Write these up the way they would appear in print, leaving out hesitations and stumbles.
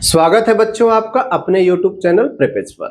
स्वागत है बच्चों आपका अपने YouTube चैनल प्रेपेज पर।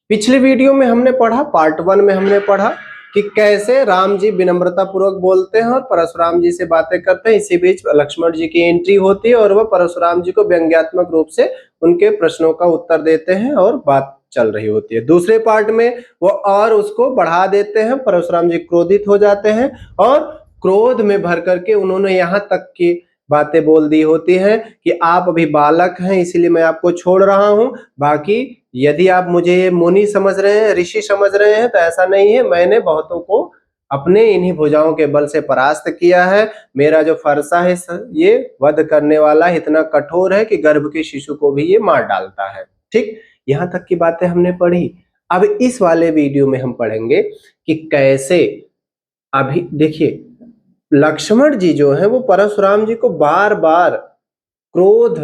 पिछले वीडियो में हमने पढ़ा, पार्ट 1 में हमने पढ़ा कि कैसे राम जी विनम्रता पूर्वक बोलते हैं और परशुराम जी से बातें करते हैं। इसी बीच लक्ष्मण जी की एंट्री होती है और वह परशुराम जी को व्यंग्यात्मक रूप से उनके प्रश्नों का उत्तर देते हैं और बात चल रही होती है। दूसरे पार्ट में वो और उसको बढ़ा देते हैं, परशुराम जी क्रोधित हो जाते हैं और क्रोध में भर करके उन्होंने यहाँ तक की बातें बोल दी होती हैं कि आप अभी बालक हैं इसलिए मैं आपको छोड़ रहा हूं, बाकी यदि आप मुझे मुनि समझ रहे हैं, ऋषि समझ रहे हैं तो ऐसा नहीं है। मैंने बहुतों को अपने इन्हीं भुजाओं के बल से परास्त किया है। मेरा जो फरसा है ये वध करने वाला इतना कठोर है कि गर्भ के शिशु को भी ये मार डालता है। ठीक, यहाँ तक की बातें हमने पढ़ी। अब इस वाले वीडियो में हम पढ़ेंगे कि कैसे, अभी देखिए लक्ष्मण जी जो है वो परशुराम जी को बार बार क्रोध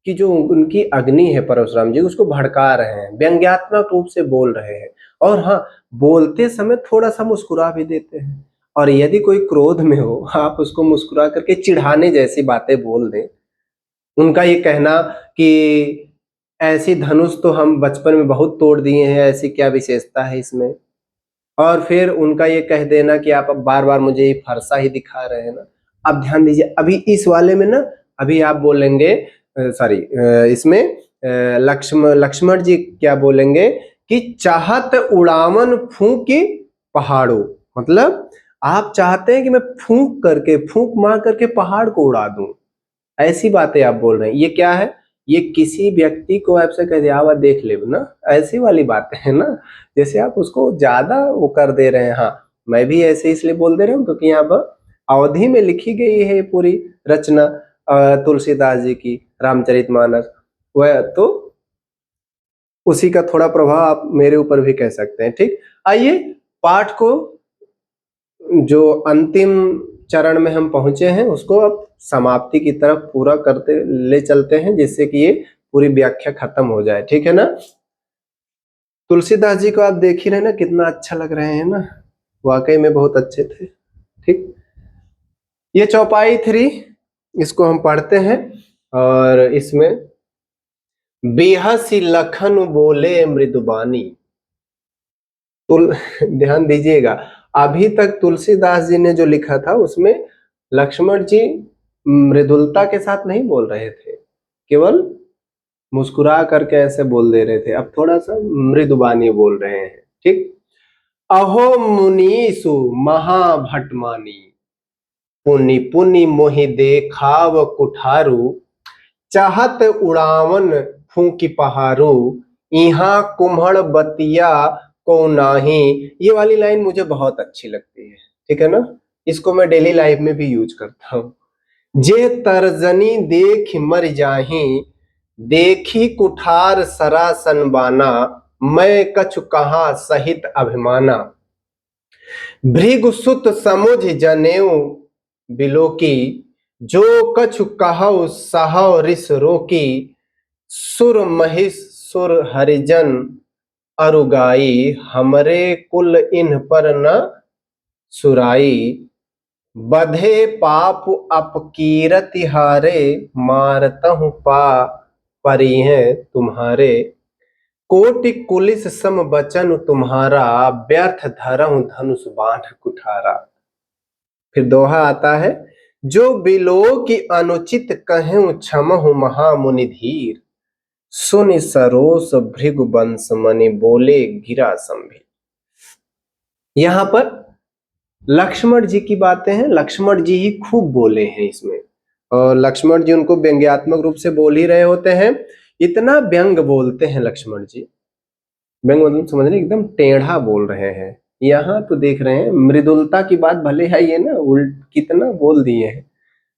की जो उनकी अग्नि है परशुराम जी उसको भड़का रहे हैं, व्यंग्यात्मक रूप से बोल रहे हैं और हाँ, बोलते समय थोड़ा सा मुस्कुरा भी देते हैं। और यदि कोई क्रोध में हो, आप उसको मुस्कुरा करके चिढ़ाने जैसी बातें बोल दें। उनका ये कहना कि ऐसी धनुष तो हम बचपन में बहुत तोड़ दिए हैं, ऐसी क्या विशेषता है इसमें। और फिर उनका ये कह देना कि आप अब बार बार मुझे ये फरसा ही दिखा रहे हैं ना। अब ध्यान दीजिए, अभी इस वाले में ना, अभी आप बोलेंगे सॉरी, इसमें लक्ष्मण जी क्या बोलेंगे कि चाहत उड़ावन फूंकी पहाड़ों, मतलब आप चाहते हैं कि मैं फूंक मार करके पहाड़ को उड़ा दूं, ऐसी बातें आप बोल रहे हैं। ये क्या है, ये किसी व्यक्ति को आपसे कह दिया आवा देख ले ना, ऐसी वाली बातें है ना, जैसे आप उसको ज्यादा वो कर दे रहे हैं। हाँ, मैं भी ऐसे इसलिए बोल दे रहा हूँ क्योंकि यहाँ पर अवधि में लिखी गई है पूरी रचना तुलसीदास जी की रामचरितमानस, वह तो उसी का थोड़ा प्रभाव आप मेरे ऊपर भी कह सकते हैं। ठीक, आइए पाठ को जो अंतिम चरण में हम पहुंचे हैं उसको अब समाप्ति की तरफ पूरा करते ले चलते हैं, जिससे कि ये पूरी व्याख्या खत्म हो जाए। ठीक है ना। तुलसीदास जी को आप देख ही रहे ना, कितना अच्छा लग रहे हैं ना, वाकई में बहुत अच्छे थे। ठीक, ये चौपाई 3 इसको हम पढ़ते हैं और इसमें बेहसी लखन बोले मृदुबानी। ध्यान दीजिएगा, अभी तक तुलसीदास जी ने जो लिखा था उसमें लक्ष्मण जी मृदुलता के साथ नहीं बोल रहे थे, केवल मुस्कुरा करके ऐसे बोल दे रहे थे। अब थोड़ा सा मृदुबानी बोल रहे हैं। ठीक, अहो मुनीसु महाभटमानी, पुनि पुनि मोहि देखाव कुठारू, चाहत उड़ावन फूंकी पहारू, इहा कुम्हड़ बतिया को नाही। ये वाली लाइन मुझे बहुत अच्छी लगती है। ठीक है ना, इसको मैं डेली लाइफ में भी यूज करता हूँ। जे तर्जनी देख मर जाही, देखी कुठार सरासन बाना, मैं कछु कहा सहित अभिमाना। भृगुसुत समुझ जनेऊ बिलोकी, जो कछु कहौ सहौ रिस रोकी, सुर महिष सुर हरिजन अरुगाई, हमरे कुल इन पर न सुराई, बधे पाप अपकीरति हारे, मारतहु पा परी हैं तुम्हारे, कोटि कुलिस सम बचन तुम्हारा, व्यर्थ धरहु धनुष बाण कुठारा। फिर दोहा आता है, जो बिलो की अनुचित कहूं क्षमहु महामुनि धीर, सुनि सरोस भृगु बंश मनि, बोले गिरा संभीर। यहां पर लक्ष्मण जी की बातें हैं, लक्ष्मण जी ही खूब बोले हैं इसमें, और लक्ष्मण जी उनको व्यंग्यात्मक रूप से बोल ही रहे होते हैं। इतना व्यंग बोलते हैं लक्ष्मण जी, व्यंग मतलब समझ रहे, एकदम टेढ़ा बोल रहे हैं। यहाँ तो देख रहे हैं मृदुलता की बात भले है ये ना, उल्ट कितना बोल दिए हैं,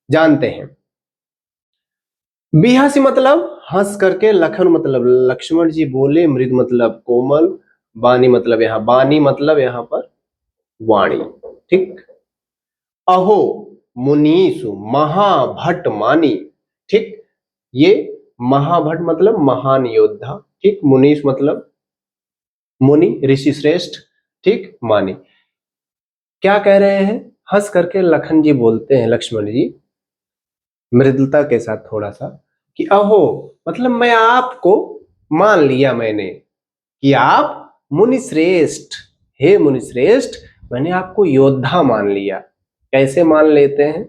जानते हैं। बिहासी मतलब हंस करके, लखन मतलब लक्ष्मण जी बोले, मृद मतलब कोमल, बानी मतलब यहाँ बानी मतलब यहाँ पर वाणी। ठीक, अहो मुनीसु महाभट मानी। ठीक, ये महाभट मतलब महान योद्धा। ठीक, मुनीस मतलब मुनि ऋषि श्रेष्ठ। ठीक, मानी क्या कह रहे हैं, हंस करके लखन जी बोलते हैं, लक्ष्मण जी मृदुलता के साथ थोड़ा सा, कि अहो मतलब मैं आपको मान लिया मैंने कि आप मुनिश्रेष्ठ, हे मुनिश्रेष्ठ, मैंने आपको योद्धा मान लिया। कैसे मान लेते हैं?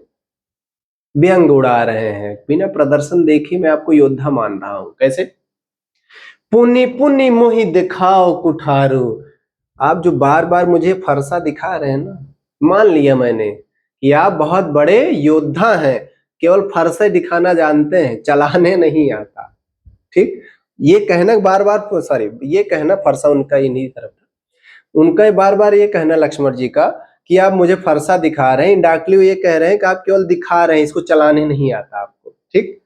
व्यंग उड़ा रहे हैं, बिना प्रदर्शन देखे मैं आपको योद्धा मान रहा हूं। कैसे? पुनि पुनि मोहि दिखाओ कुठारो। आप जो बार बार मुझे फरसा दिखा रहे हैं ना, मान लिया मैंने कि आप बहुत बड़े योद्धा हैं, केवल फरसे दिखाना जानते हैं, चलाने नहीं आता। ठीक, ये कहना बार बार, सॉरी, ये कहना फरसा उनका इन्हीं तरफ था, उनका बार बार ये कहना लक्ष्मण जी का कि आप मुझे फरसा दिखा रहे हैं, इंडायरेक्टली ये कह रहे हैं कि आप केवल दिखा रहे हैं, इसको चलाने नहीं आता आपको। ठीक,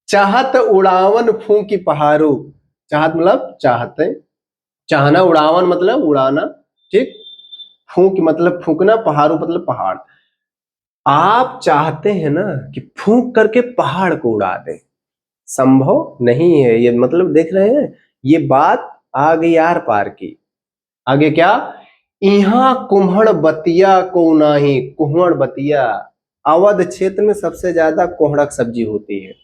चाहत उड़ावन फूंकी पहाड़ो। चाहत मतलब चाहते, चाहना, उड़ावन मतलब उड़ाना। ठीक, फूंक मतलब फूंकना, पहाड़ो मतलब पहाड़। आप चाहते हैं ना कि फूंक करके पहाड़ को उड़ा दें, संभव नहीं है ये। मतलब देख रहे हैं, ये बात आ गई आर पार की। आगे क्या? यहाँ कुम्हड़ बतिया को नाही। कुम्हड़ बतिया, अवध क्षेत्र में सबसे ज्यादा कोहड़ा की सब्जी होती है।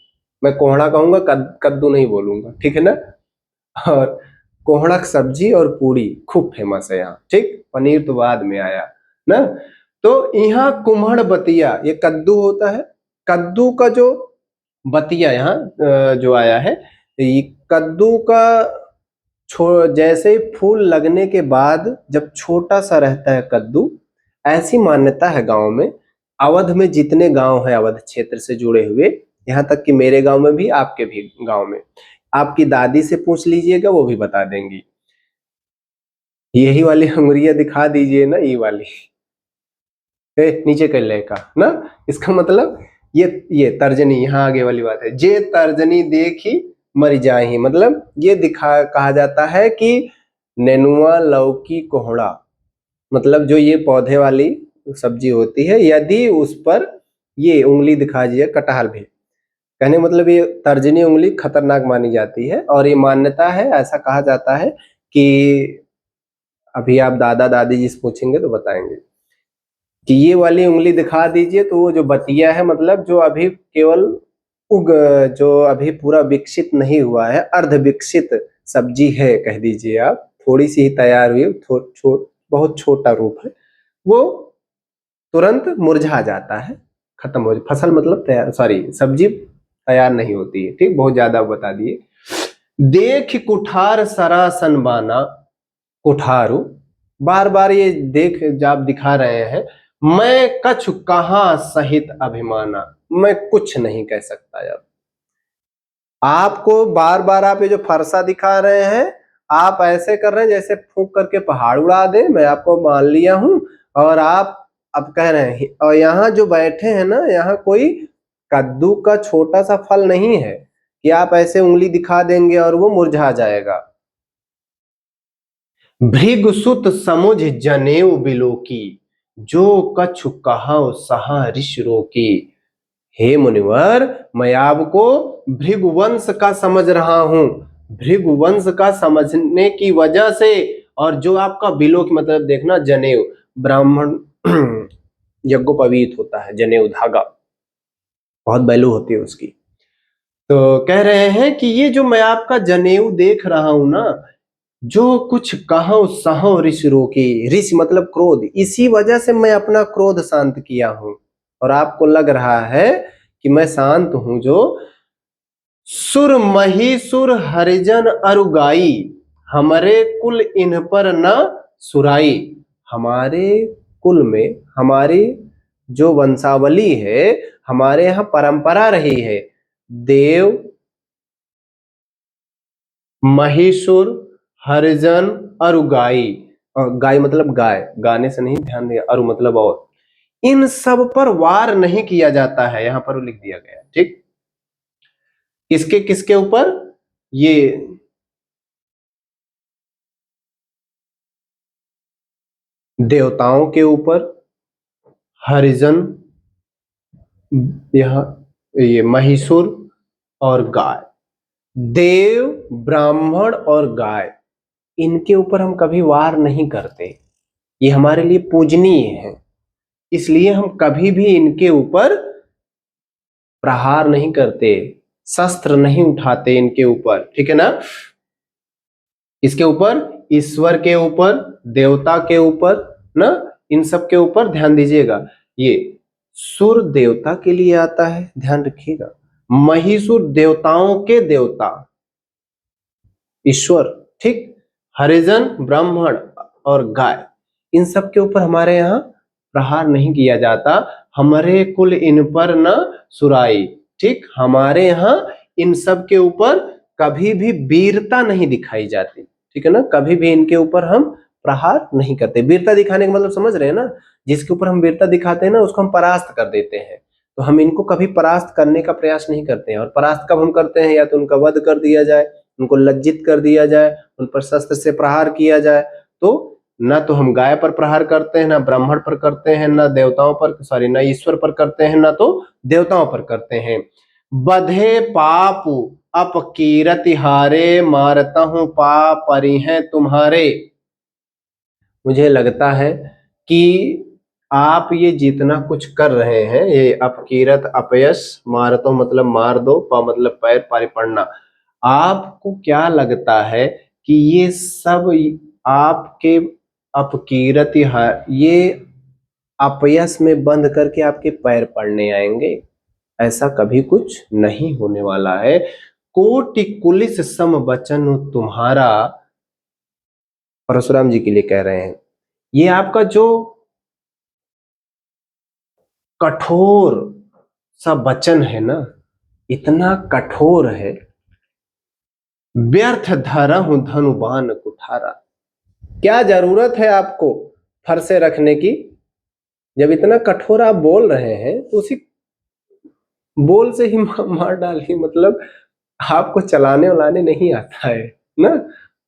मैं कोहड़ा कहूंगा, कद्दू नहीं बोलूंगा, ठीक है ना। और कोहड़ा की सब्जी और पूरी खूब फेमस है यहाँ। ठीक, पनीर तो बाद में आया ना। तो यहाँ कुम्हड़ बतिया, ये कद्दू होता है, कद्दू का जो बतिया यहाँ जो आया है, ये कद्दू का जैसे ही फूल लगने के बाद जब छोटा सा रहता है कद्दू, ऐसी मान्यता है गांव में। अवध में जितने गांव हैं अवध क्षेत्र से जुड़े हुए, यहाँ तक कि मेरे गांव में भी, आपके भी गांव में, आपकी दादी से पूछ लीजिएगा, वो भी बता देंगी। यही वाली अंगुरिया दिखा दीजिए ना, ये वाली, नीचे कर लेगा ना, इसका मतलब ये तर्जनी, यहाँ आगे वाली बात है, जे तर्जनी देखी मर जाही। मतलब ये दिखा, कहा जाता है कि नेनुआ, लौकी, कोहड़ा, मतलब जो ये पौधे वाली सब्जी होती है, यदि उस पर ये उंगली दिखा दिए, कटहल भी, कहने मतलब ये तर्जनी उंगली खतरनाक मानी जाती है। और ये मान्यता है, ऐसा कहा जाता है कि अभी आप दादा दादी जी से पूछेंगे तो बताएंगे कि ये वाली उंगली दिखा दीजिए, तो वो जो बतिया है, मतलब जो अभी केवल उग, जो अभी पूरा विकसित नहीं हुआ है, अर्ध विकसित सब्जी है कह दीजिए आप, थोड़ी सी ही तैयार हुई, बहुत छोटा रूप है, वो तुरंत मुरझा जाता है, खत्म हो, फसल मतलब तैयार, सॉरी, सब्जी तैयार नहीं होती है। ठीक, बहुत ज्यादा बता दिए। देख कुठार सरासन बाना। कुठारू, बार बार ये देख जब दिखा रहे हैं, मैं कछु कहां सहित अभिमाना। मैं कुछ नहीं कह सकता। अब आपको बार बार आप ये जो फरसा दिखा रहे हैं, आप ऐसे कर रहे हैं जैसे फूंक करके पहाड़ उड़ा दे, मैं आपको मान लिया हूं, और आप अब कह रहे हैं, और यहाँ जो बैठे हैं ना, यहाँ कोई कद्दू का छोटा सा फल नहीं है कि आप ऐसे उंगली दिखा देंगे और वो मुरझा जाएगा। भृगुसुत समुझ जनेऊ बिलोकी, जो कछु कहाओ सहा ऋषि रोकी। हे मुनिवर, मैं आपको भृगुवंश का समझ रहा हूं, भृगुवंश का समझने की वजह से, और जो आपका बिलोकी मतलब देखना, जनेऊ, ब्राह्मण यज्ञोपवीत होता है, जनेऊ धागा, बहुत वैल्यू होती है उसकी। तो कह रहे हैं कि ये जो मैं आपका जनेऊ देख रहा हूं ना, जो कुछ कहो सहो ऋषि रोकी, ऋषि मतलब क्रोध, इसी वजह से मैं अपना क्रोध शांत किया हूं, और आपको लग रहा है कि मैं शांत हूं। जो सुर महिसुर हरिजन अरुगाई, हमारे कुल इन पर न सुराई। हमारे कुल में, हमारी जो वंशावली है, हमारे यहाँ परंपरा रही है, देव, महिषुर, हरिजन, अरुगाई, और गाय मतलब गाय, गाने से नहीं, ध्यान दिया, अरु मतलब और, इन सब पर वार नहीं किया जाता है, यहां पर लिख दिया गया। ठीक, किसके किसके ऊपर? ये देवताओं के ऊपर, हरिजन, यहां ये महिषुर और गाय, देव, ब्राह्मण और गाय, इनके ऊपर हम कभी वार नहीं करते, ये हमारे लिए पूजनीय है, इसलिए हम कभी भी इनके ऊपर प्रहार नहीं करते, शस्त्र नहीं उठाते इनके ऊपर, ठीक है ना। इसके ऊपर, ईश्वर के ऊपर, देवता के ऊपर ना, इन सब के ऊपर ध्यान दीजिएगा। ये सुर देवता के लिए आता है, ध्यान रखिएगा। महिषुर देवताओं के देवता ईश्वर, ठीक। हरिजन, ब्राह्मण और गाय, इन सब के ऊपर हमारे यहाँ प्रहार नहीं किया जाता। हमारे कुल इन पर न सुराई, ठीक। हमारे यहाँ इन सब के ऊपर कभी भी वीरता नहीं दिखाई जाती, ठीक है ना। कभी भी इनके ऊपर हम प्रहार नहीं करते। वीरता दिखाने का मतलब समझ रहे हैं ना, जिसके ऊपर हम वीरता दिखाते हैं ना उसको हम परास्त कर देते हैं। तो हम इनको कभी परास्त करने का प्रयास नहीं करते हैं। और परास्त कब हम करते हैं, या तो उनका वध कर दिया जाए, उनको लज्जित कर दिया जाए, उन पर शस्त्र से प्रहार किया जाए। तो ना तो हम गाय पर प्रहार करते हैं, ना ब्राह्मण पर करते हैं, ना देवताओं पर, सॉरी, ना ईश्वर पर करते हैं, ना तो देवताओं पर करते हैं। बधे पाप अपकीरति हारे, मारता हूं पाप परी हैं तुम्हारे। मुझे लगता है कि आप ये जितना कुछ कर रहे हैं, ये अपकीरत, अपयश, मारतो मतलब मार दो, पा मतलब पैर, पारी पड़ना, आपको क्या लगता है कि ये सब आपके अपकीरत, ये अपयश में बंद करके आपके पैर पड़ने आएंगे? ऐसा कभी कुछ नहीं होने वाला है। कोटि कुलिस सम वचन तुम्हारा, परशुराम जी के लिए कह रहे हैं। ये आपका जो कठोर सा वचन है ना, इतना कठोर है। व्यर्थ धरा हूं धनुबान कुठारा। क्या जरूरत है आपको फरसे रखने की? जब इतना कठोर आप बोल रहे हैं तो उसी बोल से ही मार डालिए। मतलब आपको चलाने उलाने नहीं आता है ना।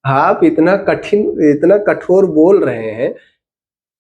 आप इतना कठिन, इतना कठोर बोल रहे हैं,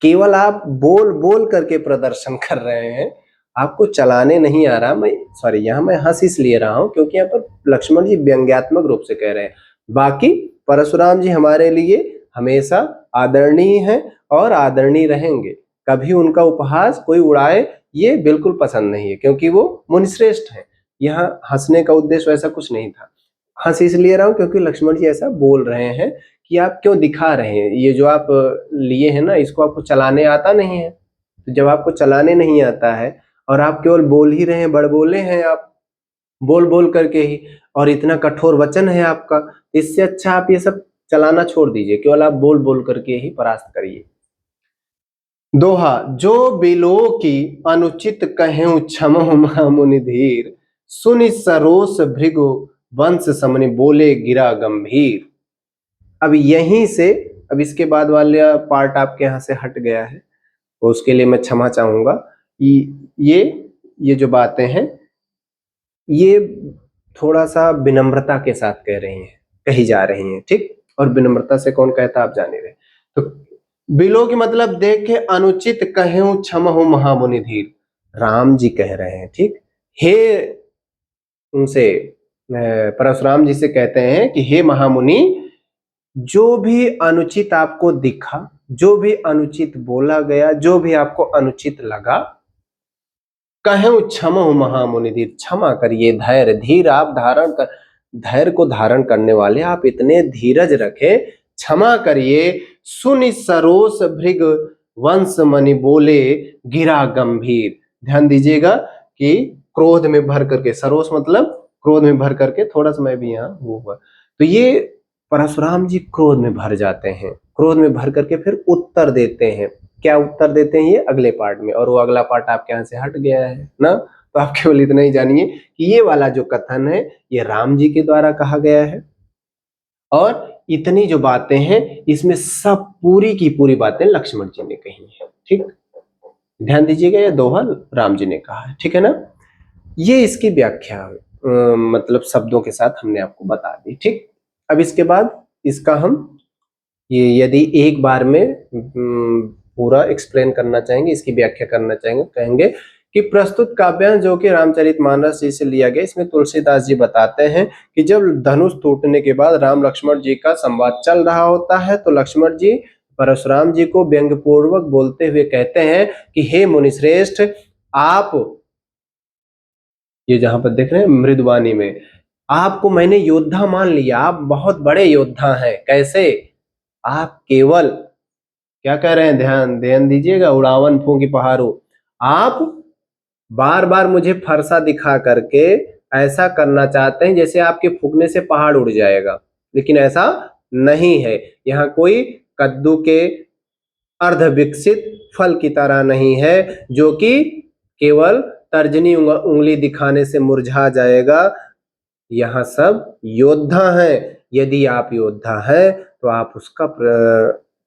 केवल आप बोल बोल करके प्रदर्शन कर रहे हैं, आपको चलाने नहीं आ रहा। मैं सॉरी, यहाँ मैं हंस इसलिए रहा हूं क्योंकि यहाँ पर लक्ष्मण जी व्यंग्यात्मक रूप से कह रहे हैं। बाकी परशुराम जी हमारे लिए हमेशा आदरणीय हैं और आदरणीय रहेंगे। कभी उनका उपहास कोई उड़ाए ये बिल्कुल पसंद नहीं है, क्योंकि वो मुनिश्रेष्ठ हैं। यहाँ हंसने का उद्देश्य वैसा कुछ नहीं था। हंस इसलिए रहा हूं क्योंकि लक्ष्मण जी ऐसा बोल रहे हैं कि आप क्यों दिखा रहे हैं, ये जो आप लिए हैं ना, इसको आपको चलाने आता नहीं है। तो जब आपको चलाने नहीं आता है और आप केवल बोल ही रहे हैं, बड़बोले हैं आप, बोल बोल करके ही, और इतना कठोर वचन है आपका, इससे अच्छा आप ये सब चलाना छोड़ दीजिए, केवल आप बोल बोल करके ही परास्त करिए। दोहा, जो बिलो की अनुचित कहें क्षमहु महामुनि धीर, सुनि सरोस भृगु वंश समनि बोले गिरा गंभीर। अब यहीं से, अब इसके बाद वाला पार्ट आपके यहाँ से हट गया है, तो उसके लिए मैं क्षमा चाहूंगा। ये जो बातें हैं ये थोड़ा सा विनम्रता के साथ कह रही हैं, कही जा रही हैं, ठीक। और विनम्रता से कौन कहता आप जान ही रहे। तो बिलो की मतलब देखे अनुचित कहें क्षमहु महामुनि धीर, राम जी कह रहे हैं, ठीक। हे उनसे परशुराम जी से कहते हैं कि हे महामुनि, जो भी अनुचित आपको दिखा, जो भी अनुचित बोला गया, जो भी आपको अनुचित लगा, कहें क्षमहु महामुनि धीर, क्षमा करिए, धैर्य, धीर आप धारण कर, धैर्य को धारण करने वाले आप इतने धीरज रखे, क्षमा करिए। सुनि सरोस भृग वंश मणि बोले गिरा गंभीर। ध्यान दीजिएगा कि क्रोध में भर करके, सरोस मतलब क्रोध में भर करके, थोड़ा सा मैं भी यहाँ वो हुआ, तो ये परशुराम जी क्रोध में भर जाते हैं। क्रोध में भर करके फिर उत्तर देते हैं। क्या उत्तर देते हैं ये अगले पार्ट में, और वो अगला पार्ट आपके यहाँ से हट गया है ना। तो आप केवल इतना ही जानिए कि ये वाला जो कथन है ये राम जी के द्वारा कहा गया है, और इतनी जो बातें हैं इसमें सब पूरी की पूरी बातें लक्ष्मण जी ने कही है, ठीक। ध्यान दीजिएगा, ये दोहा राम जी ने कहा है, ठीक है ना। ये इसकी व्याख्या मतलब शब्दों के साथ हमने आपको बता दी, ठीक। अब इसके बाद इसका हम ये यदि एक बार में पूरा एक्सप्लेन करना चाहेंगे, इसकी व्याख्या करना चाहेंगे, कहेंगे कि प्रस्तुत काव्यांश जो कि रामचरितमानस जी से लिया गया, इसमें तुलसीदास जी बताते हैं कि जब धनुष टूटने के बाद राम लक्ष्मण जी का संवाद चल रहा होता है, तो लक्ष्मण जी परशुराम जी को व्यंग्यपूर्वक बोलते हुए कहते हैं कि हे मुनिश्रेष्ठ, आप ये जहां पर देख रहे हैं मृदवानी में, आपको मैंने योद्धा मान लिया, आप बहुत बड़े योद्धा हैं। कैसे? आप केवल क्या कह रहे हैं, ध्यान ध्यान दीजिएगा, उड़ावन फूंकी पहाड़ों, आप बार बार मुझे फरसा दिखा करके ऐसा करना चाहते हैं जैसे आपके फूकने से पहाड़ उड़ जाएगा, लेकिन ऐसा नहीं है। यहाँ कोई कद्दू के अर्ध विकसित फल की तरह नहीं है जो कि केवल तर्जनी उंगली दिखाने से मुरझा जाएगा। यहाँ सब योद्धा हैं। यदि आप योद्धा हैं तो आप उसका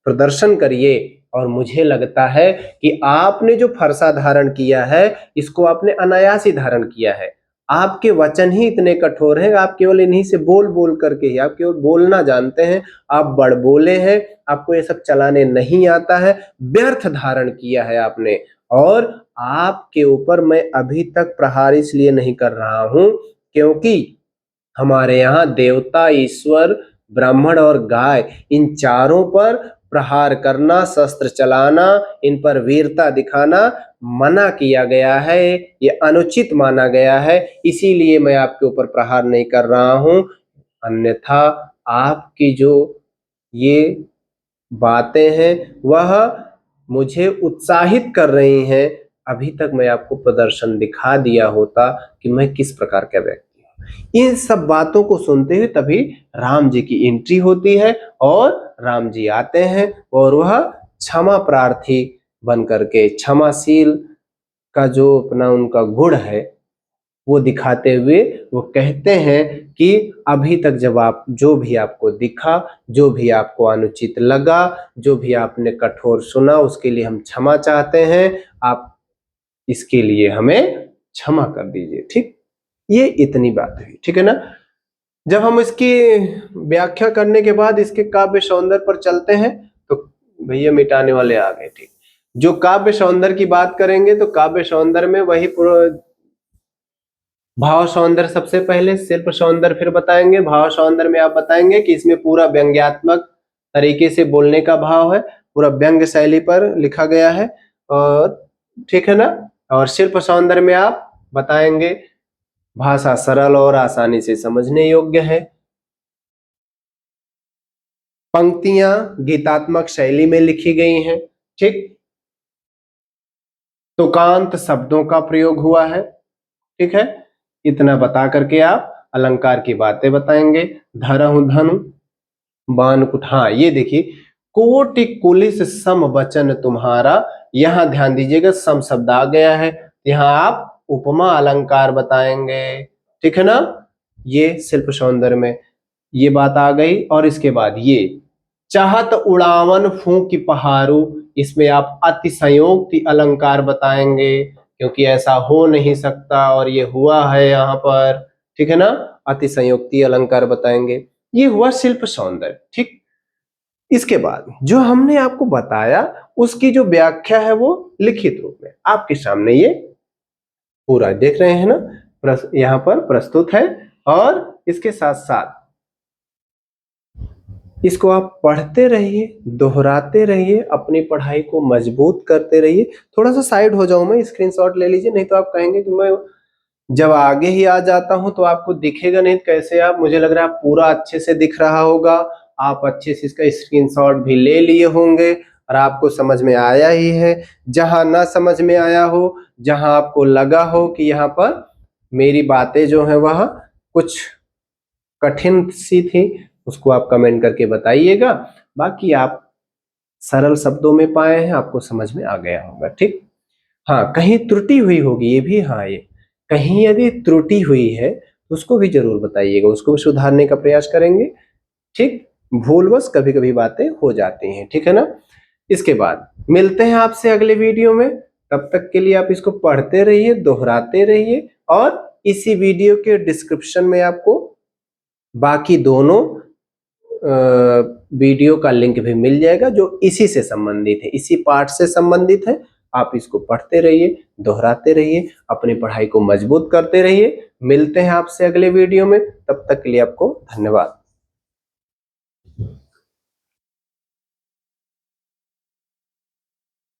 प्रदर्शन करिए। और मुझे लगता है कि आपने जो फरसा धारण किया है इसको आपने अनायास ही धारण किया है। आपके वचन ही इतने कठोर हैं, आप केवल इन्हीं से बोल बोल करके ही, आप केवल बोलना जानते हैं, आप बड़बोले हैं, आपको ये सब चलाने नहीं आता है, व्यर्थ धारण किया है आपने। और आपके ऊपर मैं अभी तक प्रहार इसलिए नहीं कर रहा हूं क्योंकि हमारे यहाँ देवता, ईश्वर, ब्राह्मण और गाय, इन चारों पर प्रहार करना, शस्त्र चलाना, इन पर वीरता दिखाना मना किया गया है, ये अनुचित माना गया है। इसीलिए मैं आपके ऊपर प्रहार नहीं कर रहा हूं। अन्यथा आपकी जो ये बातें हैं वह मुझे उत्साहित कर रही हैं। अभी तक मैं आपको प्रदर्शन दिखा दिया होता कि मैं किस प्रकार का व्यक्ति हूं। इन सब बातों को सुनते हुए तभी राम जी की एंट्री होती है और राम जी आते हैं और वह क्षमा प्रार्थी बन करके, क्षमाशील का जो अपना उनका गुण है वो दिखाते हुए वो कहते हैं कि अभी तक जब आप जो भी आपको दिखा, जो भी आपको अनुचित लगा, जो भी आपने कठोर सुना, उसके लिए हम क्षमा चाहते हैं, आप इसके लिए हमें क्षमा कर दीजिए। ठीक, ये इतनी बात है, ठीक है ना। जब हम इसकी व्याख्या करने के बाद इसके काव्य सौंदर्य पर चलते हैं तो भैया मिटाने वाले आ गए। ठीक, जो काव्य सौंदर्य की बात करेंगे तो काव्य सौंदर्य में वही भाव सौंदर्य सबसे पहले, शिल्प सौंदर्य फिर बताएंगे। भाव सौंदर्य में आप बताएंगे कि इसमें पूरा व्यंग्यात्मक तरीके से बोलने का भाव है, पूरा व्यंग्य शैली पर लिखा गया है, और ठीक है ना। और शिल्प सौंदर्य में आप बताएंगे भाषा सरल और आसानी से समझने योग्य है, पंक्तियां गीतात्मक शैली में लिखी गई हैं, ठीक, तुकांत शब्दों का प्रयोग हुआ है, ठीक है। इतना बता करके आप अलंकार की बातें बताएंगे। धरहु धनु बाण कुट, हाँ ये देखिए, कोटि कुलिस सम वचन तुम्हारा, यहां ध्यान दीजिएगा सम शब्द आ गया है, यहां आप उपमा अलंकार बताएंगे, ठीक है ना। ये शिल्प सौंदर्य में ये बात आ गई। और इसके बाद ये चाहत उड़ावन फूंकी पहाड़ू, इसमें आप अतिशयोक्ति अलंकार बताएंगे क्योंकि ऐसा हो नहीं सकता और ये हुआ है यहाँ पर, ठीक है ना। अतिशयोक्ति अलंकार बताएंगे। ये हुआ शिल्प सौंदर्य, ठीक। इसके बाद जो हमने आपको बताया उसकी जो व्याख्या है वो लिखित रूप में आपके सामने ये पूरा देख रहे हैं ना, यहाँ पर प्रस्तुत है। और इसके साथ साथ इसको आप पढ़ते रहिए, दोहराते रहिए, अपनी पढ़ाई को मजबूत करते रहिए। थोड़ा सा साइड हो जाऊं मैं, स्क्रीनशॉट ले लीजिए, नहीं तो आप कहेंगे कि मैं जब आगे ही आ जाता हूं तो आपको दिखेगा नहीं। कैसे आप, मुझे लग रहा है आप पूरा अच्छे से दिख रहा होगा, आप अच्छे से इसका स्क्रीनशॉट भी ले लिए होंगे और आपको समझ में आया ही है। जहां ना समझ में आया हो, जहां आपको लगा हो कि यहाँ पर मेरी बातें जो है वह कुछ कठिन सी थी, उसको आप कमेंट करके बताइएगा। बाकी आप सरल शब्दों में पाए हैं, आपको समझ में आ गया होगा, ठीक। हाँ, कहीं त्रुटि हुई होगी ये भी, हाँ ये कहीं यदि त्रुटि हुई है तो उसको भी जरूर बताइएगा, उसको भी सुधारने का प्रयास करेंगे, ठीक। भूलवश कभी कभी बातें हो जाती हैं, ठीक है ना। इसके बाद मिलते हैं आपसे अगले वीडियो में, तब तक के लिए आप इसको पढ़ते रहिए, दोहराते रहिए, और इसी वीडियो के डिस्क्रिप्शन में आपको बाकी दोनों वीडियो का लिंक भी मिल जाएगा जो इसी से संबंधित है, इसी पार्ट से संबंधित है। आप इसको पढ़ते रहिए, दोहराते रहिए, अपनी पढ़ाई को मजबूत करते रहिए। मिलते हैं आपसे अगले वीडियो में, तब तक के लिए आपको धन्यवाद।